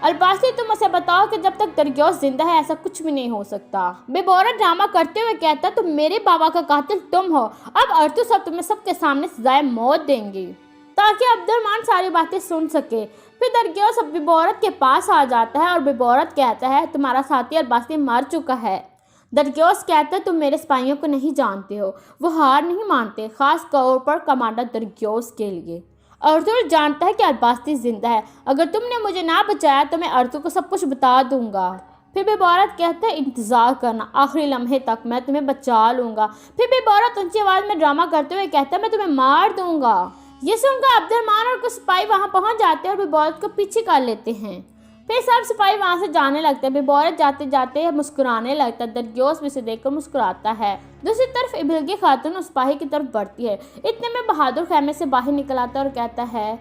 الباسی تم اسے بتاؤ کہ جب تک درگیوس زندہ ہے ایسا کچھ بھی نہیں ہو سکتا۔ ببورت ڈرامہ کرتے ہوئے کہتا تم میرے بابا کا قاتل تم ہو، اب ارطغرل صاحب تمہیں سب کے سامنے سزائے موت دیں گی، تاکہ عبد الرحمن ساری باتیں سن سکے۔ پھر درگیوس ببورت کے پاس آ جاتا ہے اور ببورت کہتا ہے تمہارا ساتھی الباسی مر چکا ہے۔ درگیوس کہتا ہے تم میرے سپاہیوں کو نہیں جانتے ہو، وہ ہار نہیں مانتے، خاص طور پر کمانڈر درگیوس کے لیے۔ ارطغرل جانتا ہے کہ الباسی زندہ ہے، اگر تم نے مجھے نہ بچایا تو میں ارطغرل کو سب کچھ بتا دوں گا۔ پھر ببورت کہتا ہے انتظار کرنا، آخری لمحے تک میں تمہیں بچا لوں گا۔ پھر ببورت اونچی آواز میں ڈرامہ کرتے ہوئے کہتا ہے میں تمہیں مار دوں گا۔ یہ سن کر عبد الرحمن اور کچھ سپاہی وہاں پہنچ جاتے ہیں اور ببورت کو پیچھے کر لیتے ہیں۔ پھر سب سپاہی وہاں سے جانے لگتے ہیں۔ ببورت جاتے جاتے مسکرانے لگتا ہے، درگیوس بھی اسے دیکھ کر مسکراتا ہے۔ دوسری طرف ابلگی خاتون اس سپاہی کی طرف بڑھتی ہے، اتنے میں بہادر خیمے سے باہر نکل آتا ہے اور کہتا ہے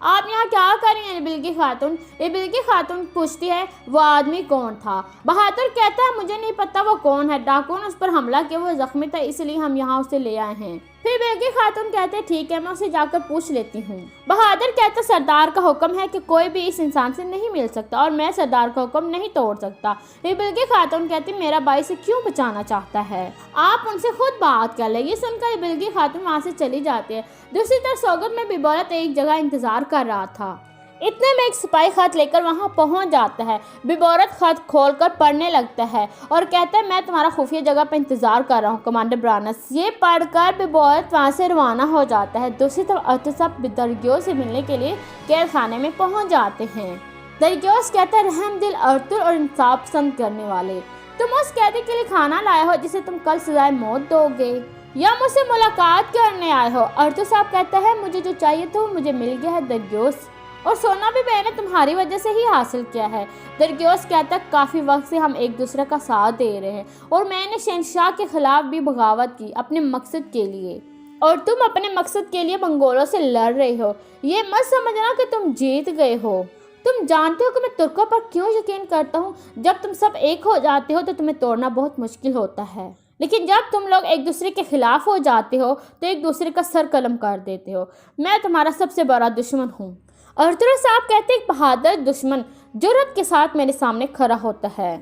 آپ یہاں کیا کر رہی ہیں ابلگی خاتون؟ ابلگی خاتون پوچھتی ہے وہ آدمی کون تھا؟ بہادر کہتا ہے مجھے نہیں پتا وہ کون ہے، ڈاکو نے اس پر حملہ کیا، وہ زخمی تھا اس لیے ہم یہاں اسے لے آئے ہیں۔ پھر ابلگی خاتون کہتے ہیں ٹھیک ہے میں اسے جا کر پوچھ لیتی ہوں۔ بہادر کہتا ہے سردار کا حکم ہے کہ کوئی بھی اس انسان سے نہیں مل سکتا اور میں سردار کا حکم نہیں توڑ سکتا۔ ابلگی خاتون کہتی میرا بھائی سے کیوں بچانا چاہتا ہے، آپ ان سے خود بات کر لیں۔ یہ سن کر ابلگی خاتون وہاں سے چلی جاتی ہے۔ دوسری طرف سوگند میں ببورت ایک جگہ انتظار کر رہا تھا، اتنے میں ایک سپاہی خط لے کر وہاں پہنچ جاتا ہے۔ ببورت خط کھول کر پڑھنے لگتا ہے اور کہتا ہے میں تمہارا خفیہ جگہ پہ انتظار کر رہا ہوں کمانڈر برانس۔ یہ پڑھ کر ببورت وہاں سے روانہ ہو جاتا ہے۔ دوسری طرف ارطغرل صاحب درگیوس سے ملنے کے لیے قید خانے میں پہنچ جاتے ہیں۔ درگیوس کہتا ہے رحم دل ارطغرل اور انصاف پسند کرنے والے، تم اس قیدی کے لیے کھانا لائے ہو جسے تم کل سزائے موت دو گے یا مجھ سے ملاقات کرنے آئے ہو؟ ارطغرل صاحب کہتا ہے مجھے جو چاہیے تھا مجھے مل گیا ہے درگیوس، اور سونا بھی میں نے تمہاری وجہ سے ہی حاصل کیا ہے۔ درگیوس کہتا ہے کافی وقت سے ہم ایک دوسرے کا ساتھ دے رہے ہیں اور میں نے شہنشاہ کے خلاف بھی بغاوت کی اپنے مقصد کے لیے، اور تم اپنے مقصد کے لیے منگولوں سے لڑ رہے ہو۔ یہ مت سمجھنا کہ تم جیت گئے ہو، تم جانتے ہو کہ میں ترکوں پر کیوں یقین کرتا ہوں؟ جب تم سب ایک ہو جاتے ہو تو تمہیں توڑنا بہت مشکل ہوتا ہے، لیکن جب تم لوگ ایک دوسرے کے خلاف ہو جاتے ہو تو ایک دوسرے کا سر قلم کر دیتے ہو۔ میں تمہارا سب سے بڑا دشمن ہوں۔ ارطغرل صاحب کہتے ہیں ایک بہادر دشمن جرأت کے ساتھ میرے سامنے کھڑا ہوتا ہے،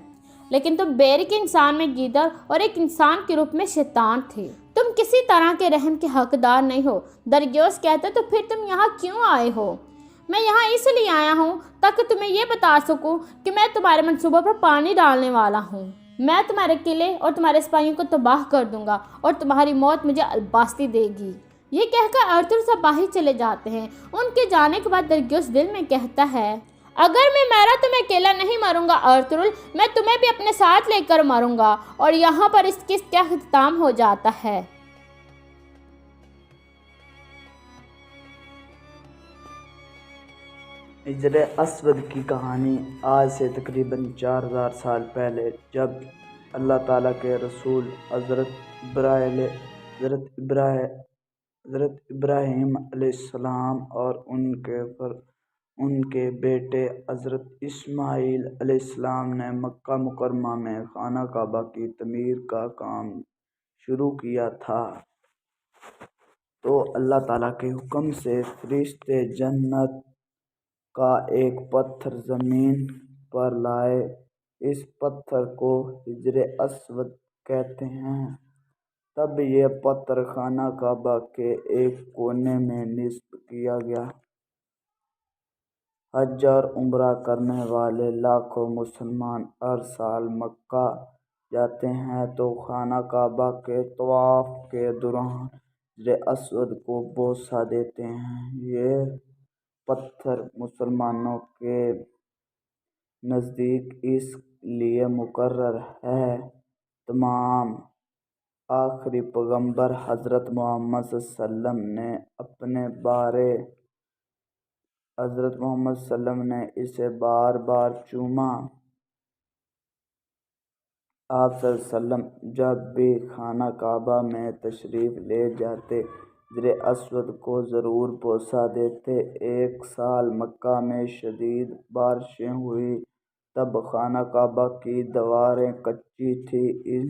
لیکن تم بیرق انسان میں گیدڑ اور ایک انسان کے روپ میں شیطان تھے، تم کسی طرح کے رحم کے حقدار نہیں ہو۔ درگیوس کہتا ہے تو پھر تم یہاں کیوں آئے ہو؟ میں یہاں اس لیے آیا ہوں تاکہ تمہیں یہ بتا سکوں کہ میں تمہارے منصوبوں پر پانی ڈالنے والا ہوں۔ میں تمہارے قلعے اور تمہارے سپاہیوں کو تباہ کر دوں گا اور تمہاری موت مجھے الباسی دے گی۔ یہ کہہ کر ارطغرل صاحب باہر چلے جاتے ہیں۔ ان کے جانے کے بعد درگیوس دل میں کہتا ہے اگر میں مرا تو میں اکیلا نہیں مروں گا ارطغرل، میں تمہیں بھی اپنے ساتھ لے کر مروں گا۔ اور یہاں پر اس قسط کا اختتام ہو جاتا ہے۔ حجر اسود کی کہانی آج سے تقریباً 4000 سال پہلے، جب اللہ تعالیٰ کے رسول حضرت ابراہیم علیہ السلام اور ان کے بیٹے حضرت اسماعیل علیہ السلام نے مکہ مکرمہ میں خانہ کعبہ کی تعمیر کا کام شروع کیا تھا، تو اللہ تعالیٰ کے حکم سے فرشتے جنت کا ایک پتھر زمین پر لائے۔ اس پتھر کو حجر اسود کہتے ہیں۔ تب یہ پتھر خانہ کعبہ کے ایک کونے میں نصب کیا گیا۔ حج اور عمرہ کرنے والے لاکھوں مسلمان ہر سال مکہ جاتے ہیں تو خانہ کعبہ کے طواف کے دوران حجر اسود کو بوسہ دیتے ہیں۔ یہ پتھر مسلمانوں کے نزدیک اس لیے مقرر ہے تمام آخری پیغمبر حضرت محمد صلی اللہ علیہ وسلم نے اپنے بارے حضرت محمد صلی اللہ علیہ وسلم نے اسے بار بار چوما۔ آپ صلی اللہ علیہ وسلم جب بھی خانہ کعبہ میں تشریف لے جاتے حجر اسود کو ضرور بوسہ دیتے۔ ایک سال مکہ میں شدید بارشیں ہوئیں، تب خانہ کعبہ کی دیواریں کچی تھیں۔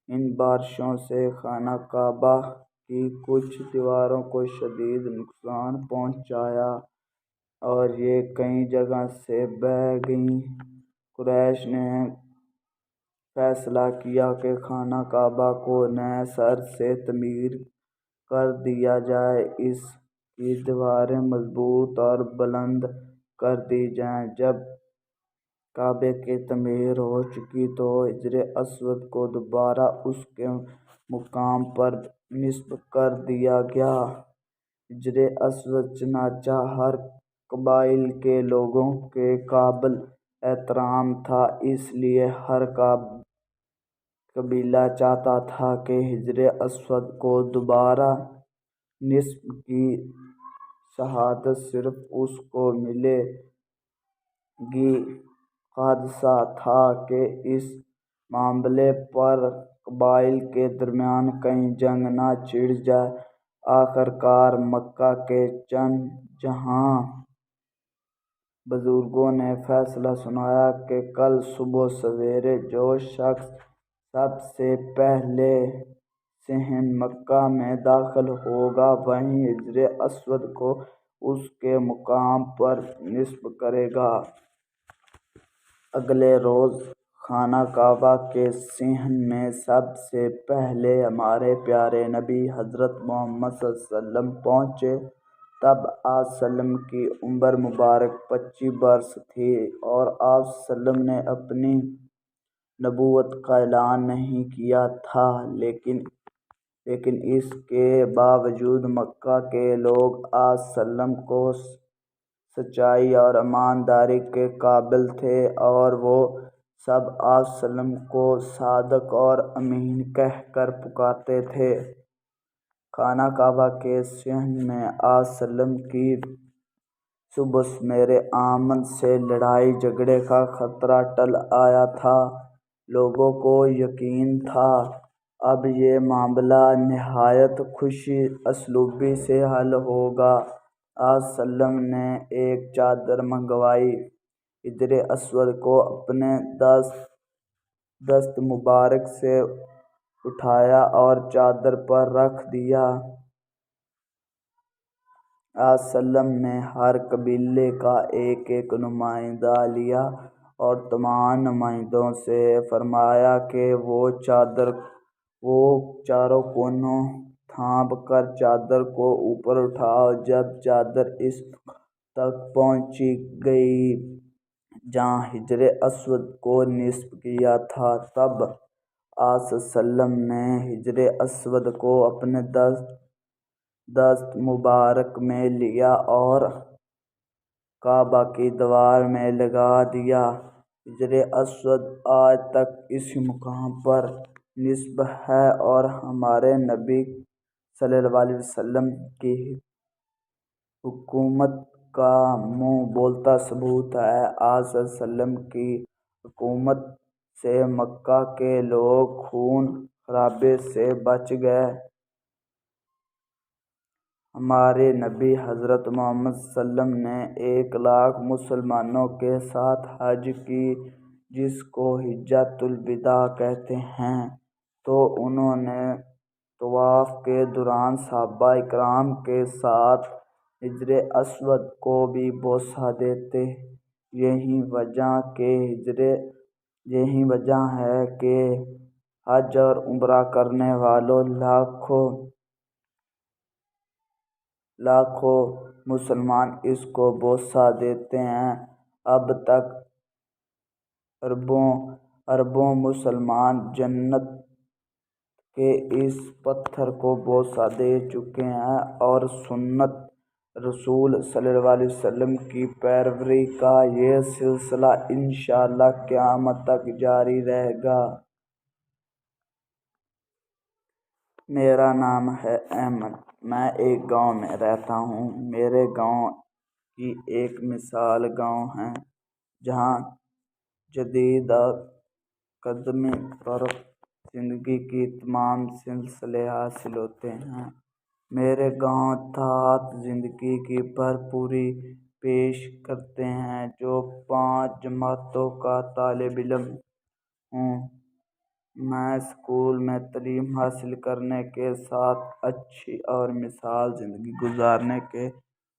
ان بارشوں سے خانہ کعبہ کی کچھ دیواروں کو شدید نقصان پہنچا۔ اور یہ کئی جگہ سے بہ گئیں۔ قریش نے فیصلہ کیا کہ خانہ کعبہ کو نئے سر سے تعمیر کر دیا جائے، اس کی دیواریں مضبوط اور بلند کر دی جائیں۔ جب کعبے کی تعمیر ہو چکی تو حجر اسود کو دوبارہ اس کے مقام پر نصب کر دیا گیا۔ حجر اسود چنانچہ ہر قبائل کے لوگوں کے قابل احترام تھا، اس لیے ہر قبیلہ چاہتا تھا کہ حجر اسود کو دوبارہ نصب کی سعادت صرف اس کو ملے گی۔ خدشہ تھا کہ اس معاملے پر قبائل کے درمیان کہیں جنگ نہ چھڑ جائے۔ آخر کار مکہ کے چند جہاں بزرگوں نے فیصلہ سنایا کہ کل صبح سویرے جو شخص سب سے پہلے صحن مکہ میں داخل ہوگا وہی حجر اسود کو اس کے مقام پر نصب کرے گا۔ اگلے روز خانہ کعبہ کے صحن میں سب سے پہلے ہمارے پیارے نبی حضرت محمد صلی اللہ علیہ وسلم پہنچے۔ تب آپ صلی اللہ علیہ وسلم کی عمر مبارک 25 برس تھی اور آپ صلی اللہ علیہ وسلم نے اپنی نبوت کا اعلان نہیں کیا تھا، لیکن اس کے باوجود مکہ کے لوگ آپ صلی اللہ علیہ وسلم کو سچائی اور ایمانداری کے قابل تھے اور وہ سب آپ صلی اللہ علیہ وسلم کو صادق اور امین کہہ کر پکارتے تھے۔ خانہ کعبہ کے صحن میں آپ صلی اللہ علیہ وسلم کی صبح میرے آمد سے لڑائی جھگڑے کا خطرہ ٹل آیا تھا۔ لوگوں کو یقین تھا اب یہ معاملہ نہایت خوش اسلوبی سے حل ہوگا۔ آپ صلی اللہ علیہ وسلم نے ایک چادر منگوائی، حجر اسود کو اپنے دست مبارک سے اٹھایا اور چادر پر رکھ دیا۔ آپ صلی اللہ علیہ وسلم نے ہر قبیلے کا ایک ایک نمائندہ لیا اور تمام نمائندوں سے فرمایا کہ وہ چاروں کونوں تھام کر چادر کو اوپر اٹھاؤ۔ جب چادر اس تک پہنچ گئی جہاں حجر اسود کو نصب کیا تھا، تب آپ صلی اللہ علیہ وسلم نے حجر اسود کو اپنے دست مبارک میں لیا اور کعبہ کی دیوار میں لگا دیا۔ حجر اسود آج تک اسی مقام پر نصب ہے اور ہمارے نبی صلی اللہ علیہ وسلم کی حکومت کا منہ بولتا ثبوت ہے۔ آپ صلی اللہ علیہ وسلم کی حکومت سے مکہ کے لوگ خون خرابے سے بچ گئے۔ ہمارے نبی حضرت محمد صلی اللہ علیہ وسلم نے 1,00,000 مسلمانوں کے ساتھ حج کی، جس کو حجۃ الوداع کہتے ہیں۔ تو انہوں نے طواف کے دوران صحابہ کرام کے ساتھ حجر اسود کو بھی بوسہ دیتے۔ یہی وجہ ہے کہ حج اور عمرہ کرنے والے لاکھوں مسلمان اس کو بوسہ دیتے ہیں۔ اب تک اربوں مسلمان جنت کے اس پتھر کو بوسہ دے چکے ہیں اور سنت رسول صلی اللہ علیہ وسلم کی پیروی کا یہ سلسلہ انشاءاللہ قیامت تک جاری رہے گا۔ میرا نام ہے احمد، میں ایک گاؤں میں رہتا ہوں۔ میرے گاؤں کی ایک مثال گاؤں ہے جہاں جدید اور قدیم طرز زندگی کے تمام سلسلے حاصل ہوتے ہیں۔ میرے گاؤں دیہات زندگی کی بھرپوری پیش کرتے ہیں۔ جو 5 جماعتوں کا طالب علم ہوں، میں اسکول میں تعلیم حاصل کرنے کے ساتھ اچھی اور مثالی زندگی گزارنے کے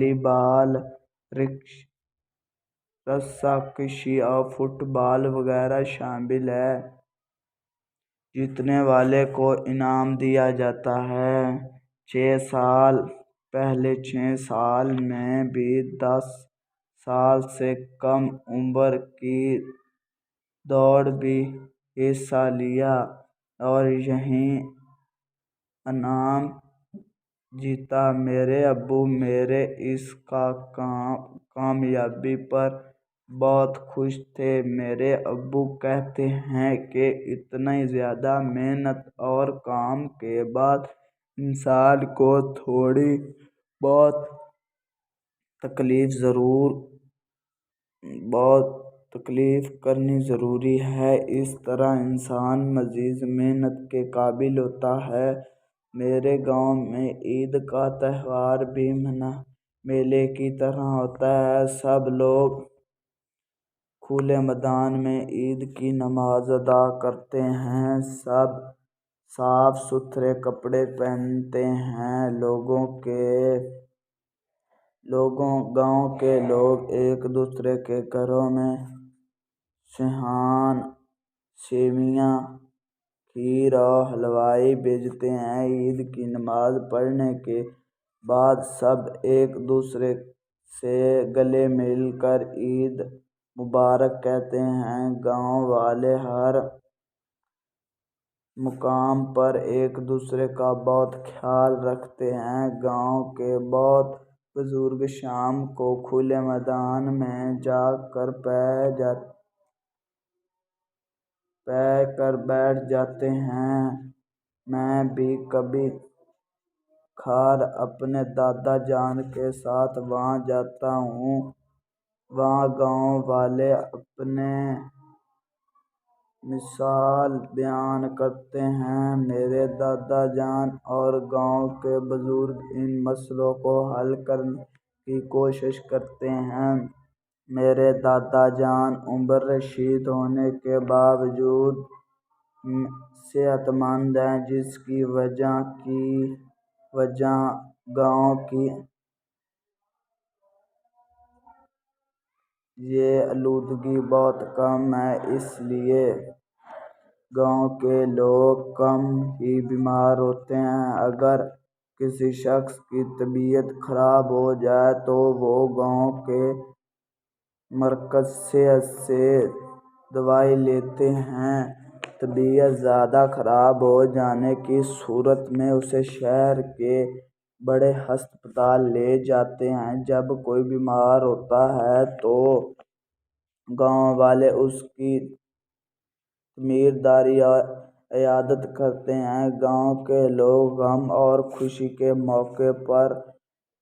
والی بال، رسا کشی اور فٹ بال وغیرہ شامل ہے۔ جیتنے والے کو انعام دیا جاتا ہے۔ 6 سال میں بھی 10 سال سے کم عمر کی دوڑ بھی حصہ لیا اور یہی انعام جیتا۔ میرے ابو میرے اس کامیابی پر بہت خوش تھے۔ میرے ابو کہتے ہیں کہ اتنی زیادہ محنت اور کام کے بعد انسان کو تھوڑی بہت تکلیف کرنی ضروری ہے، اس طرح انسان مزید محنت کے قابل ہوتا ہے۔ میرے گاؤں میں عید کا تہوار بھی میلے کی طرح ہوتا ہے۔ سب لوگ کھلے میدان میں عید کی نماز ادا کرتے ہیں۔ سب صاف ستھرے کپڑے پہنتے ہیں۔ گاؤں کے لوگ ایک دوسرے کے گھروں میں سیویاں، کھیر اور حلوائی بھیجتے ہیں۔ عید کی نماز پڑھنے کے بعد سب ایک دوسرے سے گلے مل کر عید مبارک کہتے ہیں۔ گاؤں والے ہر مقام پر ایک دوسرے کا بہت خیال رکھتے ہیں۔ گاؤں کے بہت بزرگ شام کو کھلے میدان میں جا کر بیٹھ جاتے ہیں۔ میں بھی کبھی کبھار اپنے دادا جان کے ساتھ وہاں جاتا ہوں۔ وہاں گاؤں والے اپنے مسائل بیان کرتے ہیں۔ میرے دادا جان اور گاؤں کے بزرگ ان مسائل کو حل کرنے کی کوشش کرتے ہیں۔ میرے دادا جان عمر رسیدہ ہونے کے باوجود صحت مند ہیں، جس کی وجہ گاؤں کی یہ آلودگی بہت کم ہے، اس لیے گاؤں کے لوگ کم ہی بیمار ہوتے ہیں۔ اگر کسی شخص کی طبیعت خراب ہو جائے تو وہ گاؤں کے مرکز سے دوائی لیتے ہیں۔ طبیعت زیادہ خراب ہو جانے کی صورت میں اسے شہر کے بڑے ہسپتال لے جاتے ہیں۔ جب کوئی بیمار ہوتا ہے تو گاؤں والے اس کی تیمارداری اور عیادت کرتے ہیں۔ گاؤں کے لوگ غم اور خوشی کے موقع پر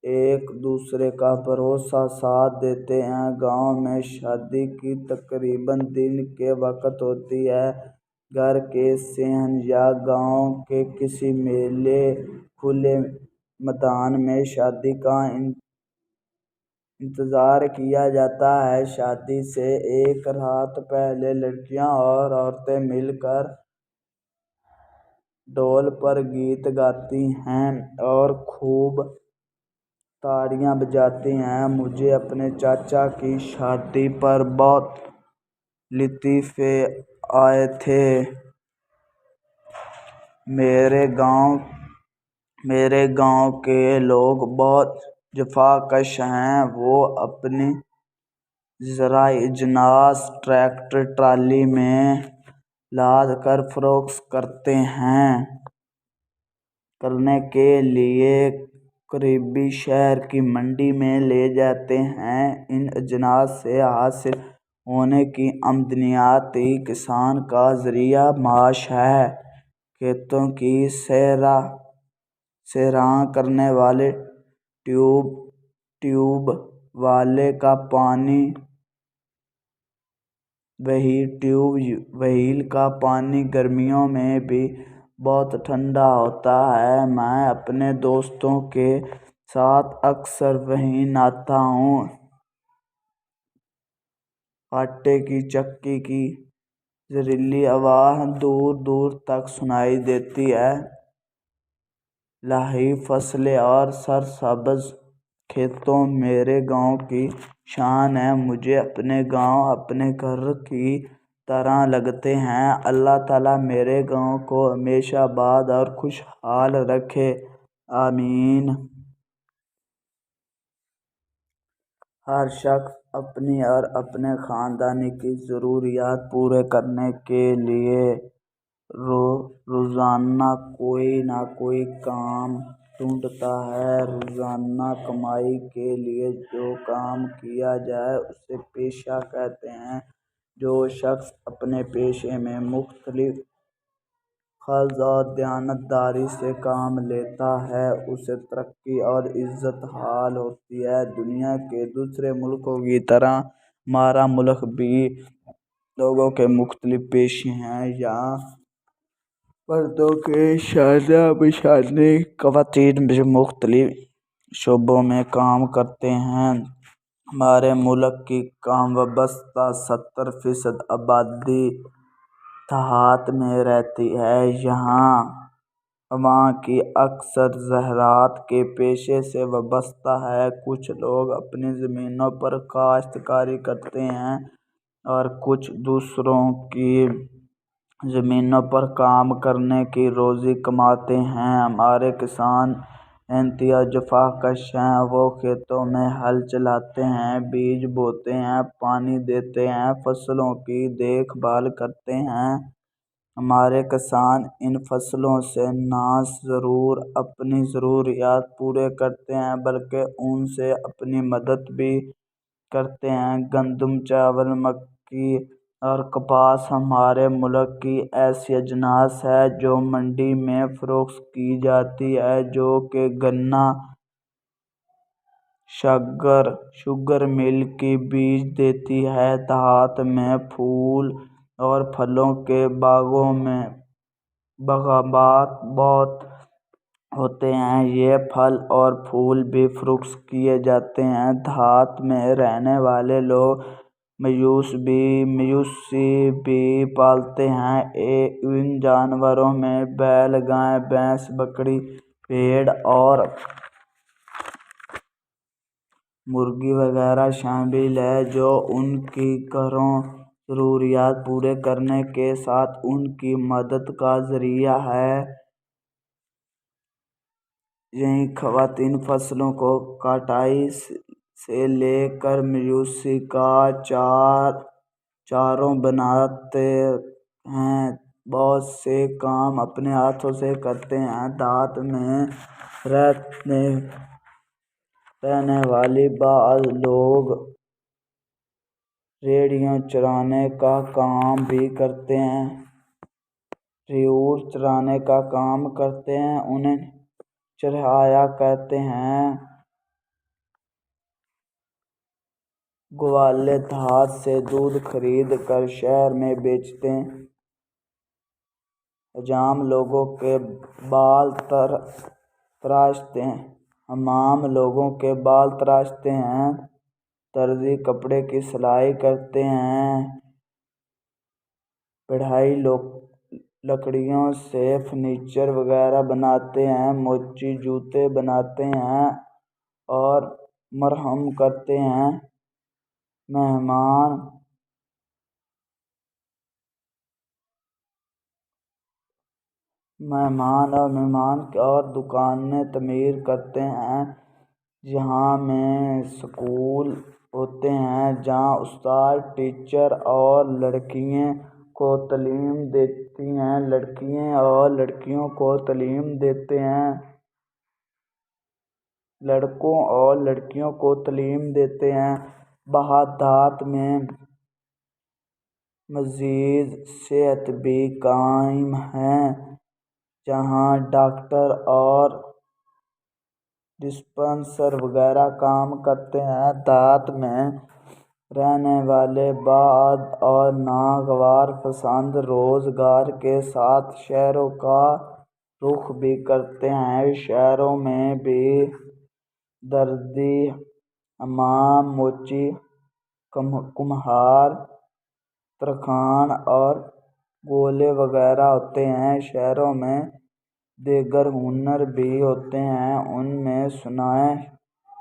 ایک دوسرے کا بھروسہ ساتھ دیتے ہیں۔ گاؤں میں شادی کی تقریب دن کے وقت ہوتی ہے۔ گھر کے صحن یا گاؤں کے کسی میلے کھلے میدان میں شادی کا انتظار کیا جاتا ہے۔ شادی سے ایک رات پہلے لڑکیاں اور عورتیں مل کر ڈھول پر گیت گاتی ہیں اور خوب تاڑیاں بجاتی ہیں۔ مجھے اپنے چاچا کی شادی پر بہت لطیفے آئے تھے۔ میرے گاؤں کے لوگ بہت جفاکش ہیں۔ وہ اپنی زرعی اجناس ٹریکٹر ٹرالی میں لاد کر فروخت کرنے کے لیے قریبی شہر کی منڈی میں لے جاتے ہیں۔ ان اجناس سے حاصل ہونے کی آمدنیات ہی کسان کا ذریعہ معاش ہے۔ کھیتوں کی سیراب کرنے والے ٹیوب ویل کا پانی گرمیوں میں بھی بہت ٹھنڈا ہوتا ہے۔ میں اپنے دوستوں کے ساتھ اکثر وہیں نہاتا ہوں۔ آٹے کی چکی کی زریلی آواز دور دور تک سنائی دیتی ہے۔ لاہی فصلیں اور سرسبز کھیتوں میرے گاؤں کی شان ہے، مجھے اپنے گاؤں اپنے گھر کی طرح لگتے ہیں۔ اللہ تعالیٰ میرے گاؤں کو ہمیشہ آباد اور خوشحال رکھے، آمین۔ ہر شخص اپنی اور اپنے خاندان کی ضروریات پورے کرنے کے لیے روزانہ کوئی نہ کوئی کام ڈھونڈتا ہے۔ روزانہ کمائی کے لیے جو کام کیا جائے اسے پیشہ کہتے ہیں۔ جو شخص اپنے پیشے میں مختلف اخلاص اور دیانتداری سے کام لیتا ہے اسے ترقی اور عزت حاصل ہوتی ہے۔ دنیا کے دوسرے ملکوں کی طرح ہمارا ملک بھی لوگوں کے مختلف پیشے ہیں۔ یہاں مردوں کے شانہ بشانہ خواتین بھی مختلف شعبوں میں کام کرتے ہیں۔ ہمارے ملک کی کم و بیش 70% آبادی دیہات میں رہتی ہے۔ یہاں عوام کی اکثر زراعت کے پیشے سے وابستہ ہے۔ کچھ لوگ اپنی زمینوں پر کاشتکاری کرتے ہیں اور کچھ دوسروں کی زمینوں پر کام کرنے کی روزی کماتے ہیں۔ ہمارے کسان انتہائی جفاکش ہیں۔ وہ کھیتوں میں ہل چلاتے ہیں، بیج بوتے ہیں، پانی دیتے ہیں، فصلوں کی دیکھ بھال کرتے ہیں۔ ہمارے کسان ان فصلوں سے نہ صرف اپنی ضروریات پوری کرتے ہیں بلکہ ان سے اپنی مدد بھی کرتے ہیں۔ گندم، چاول، مکئی اور کپاس ہمارے ملک کی ایسی اجناس ہیں جو منڈی میں فروخت کی جاتی ہیں، جو کہ گنا، شوگر مل کی بیج دیتی ہیں۔ دیہات میں پھول اور پھلوں کے باغات بہت ہوتے ہیں۔ یہ پھل اور پھول بھی فروخت کیے جاتے ہیں۔ دیہات میں رہنے والے لوگ مویشی بھی پالتے ہیں۔ ان جانوروں میں بیل، گائے، بھینس، بکری، بھیڑ اور مرغی وغیرہ شامل ہیں، جو ان کی گھریلو ضروریات پوری کرنے کے ساتھ ان کی مدد کا ذریعہ ہیں۔ یہی خواتین فصلوں کی کٹائی سے لے کر مویشی کا چارہ بناتے ہیں بہت سے کام اپنے ہاتھوں سے کرتے ہیں۔ دیہات میں رہنے والے بعض لوگ بھیڑیاں چرانے کا کام بھی کرتے ہیں۔ انہیں چرواہا کہتے ہیں۔ گوالے دیہات سے دودھ خرید کر شہر میں بیچتے ہیں۔ حمام لوگوں کے بال تراشتے ہیں۔ درزی کپڑے کی سلائی کرتے ہیں۔ بڑھئی لکڑیوں سے فرنیچر وغیرہ بناتے ہیں۔ موچی جوتے بناتے ہیں اور مرہم کرتے ہیں۔ مہمان اور دکانیں تعمیر کرتے ہیں۔ یہاں میں اسکول ہوتے ہیں جہاں استاد ٹیچر اور لڑکیوں کو تعلیم دیتے ہیں۔ دیہات میں مزید صحت بھی قائم ہے، جہاں ڈاکٹر اور ڈسپنسری وغیرہ کام کرتے ہیں۔ دیہات میں رہنے والے بعض اور ناگزیر پسند روزگار کے ساتھ شہروں کا رخ بھی کرتے ہیں۔ شہروں میں بھی درزی، حمام، موچی، کمہار، ترکھان اور گولے وغیرہ ہوتے ہیں۔ شہروں میں دیگر ہنر بھی ہوتے ہیں۔ ان میں صنعت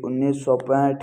1965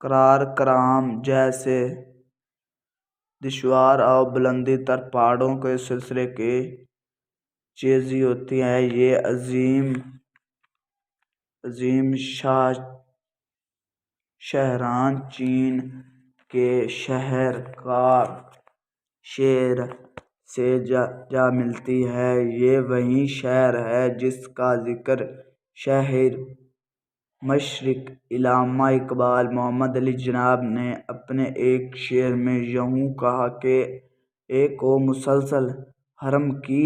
قراقرم جیسے دشوار اور بلندی تر پہاڑوں کے سلسلے کی چیزیں ہوتی ہیں۔ یہ عظیم شاہراہ چین کے شہر سے جا ملتی ہے۔ یہ وہی شہر ہے جس کا ذکر شاعر مشرق علامہ اقبال محمد علی جناح نے اپنے ایک شعر میں یوں کہا کہ ایک ہو مسلسل حرم کی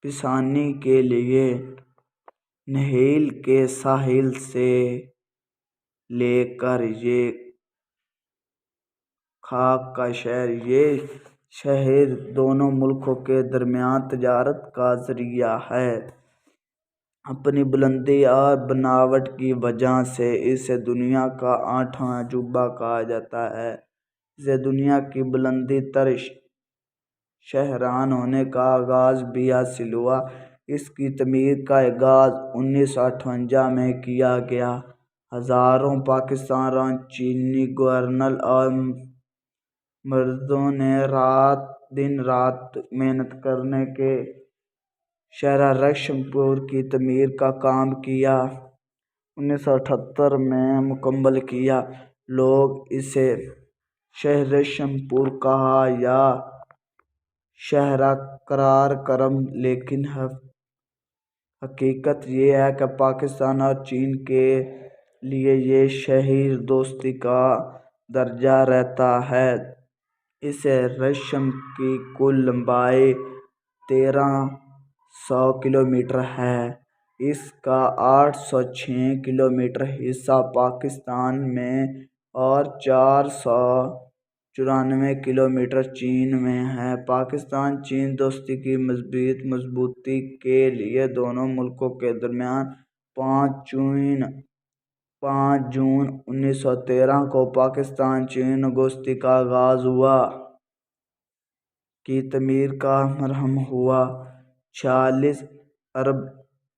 پیشانی کے لیے، نہیل کے ساحل سے لے کر یہ خاک کا شہر۔ یہ شہر دونوں ملکوں کے درمیان تجارت کا ذریعہ ہے۔ اپنی بلندی اور بناوٹ کی وجہ سے اسے دنیا کا 8واں عجوبہ کہا جاتا ہے۔ اسے دنیا کی بلند تر شاہراہ ہونے کا اعزاز بھی حاصل ہوا۔ اس کی تعمیر کا آغاز 1958 میں کیا گیا۔ ہزاروں پاکستانی، چینی گورنر اور مزدوروں نے دن رات محنت کر کے شاہراہ ریشم پور کی تعمیر کا کام کیا۔ 1978 میں مکمل کیا۔ لوگ اسے شاہراہ ریشم پور کہا یا شاہراہ قراقرم، لیکن حقیقت یہ ہے کہ پاکستان اور چین کے لیے یہ شہر دوستی کا درجہ رکھتا ہے۔ اس ریشم کی کل لمبائی 1300 کلومیٹر ہے۔ اس کا 806 کلومیٹر حصہ پاکستان میں اور 494 کلومیٹر چین میں ہے۔ پاکستان چین دوستی کی مضبوطی کے لیے دونوں ملکوں کے درمیان 5 جون 1913 کو پاکستان چین دوستی کا آغاز ہوا۔ کی تعمیر کا مرہم ہوا۔ 46 ارب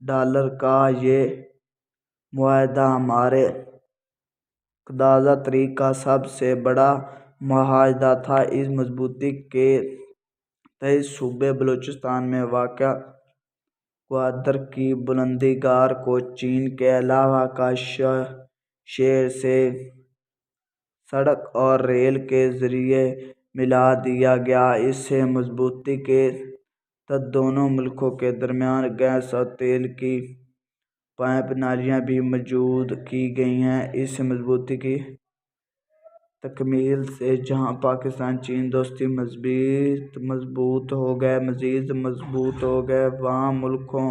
ڈالر کا یہ معاہدہ ہمارے اقتصادی تاریخ کا سب سے بڑا معاہدہ تھا۔ اس مضبوطی کے تحت صوبہ بلوچستان میں واقع گوادر کی بلندی گاہ کو چین کے علاقے کے شہر سے سڑک اور ریل کے ذریعے ملا دیا گیا۔ اس مضبوطی کے تحت دونوں ملکوں کے درمیان گیس اور تیل کی پائپ لائنیں بھی منظور کی گئیں۔ اس مضبوطی کی تکمیل سے جہاں پاکستان چین دوستی مزید مضبوط ہو گئی، وہاں ملکوں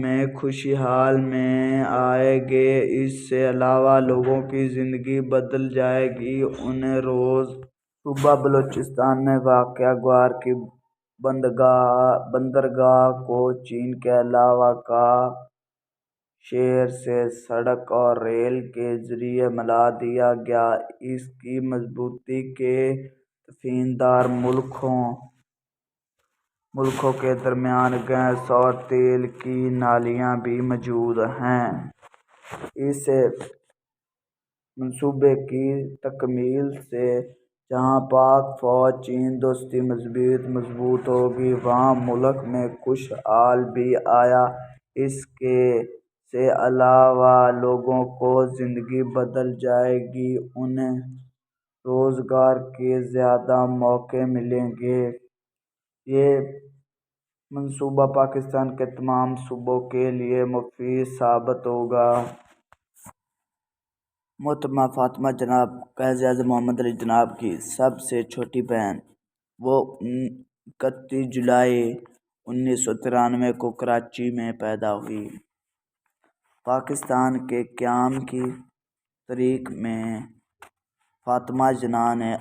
میں خوشحالی میں آئے گی۔ اس کے علاوہ لوگوں کی زندگی بدل جائے گی۔ صوبہ بلوچستان میں واقع گوادر کی بندرگاہ کو چین کے علاقے کے شہر سے سڑک اور ریل کے ذریعے ملا دیا گیا۔ اس کی مضبوطی کے تحت دونوں ملکوں کے درمیان گیس اور تیل کی نالیاں بھی موجود ہیں۔ اس منصوبے کی تکمیل سے جہاں پاک فوج چین دوستی مزید مضبوط ہوگی، وہاں ملک میں خوشحالی بھی آئے گی۔ اس کے علاوہ لوگوں کی زندگی بدل جائے گی، انہیں روزگار کے زیادہ مواقع ملیں گے۔ یہ منصوبہ پاکستان کے تمام صوبوں کے لیے مفید ثابت ہوگا۔ محترمہ فاطمہ جناح قائداعظم محمد علی جناح کی سب سے چھوٹی بہن۔ وہ 31 جولائی 1993 کو کراچی میں پیدا ہوئی۔ پاکستان کے قیام کی تاریخ میں فاطمہ جناح نے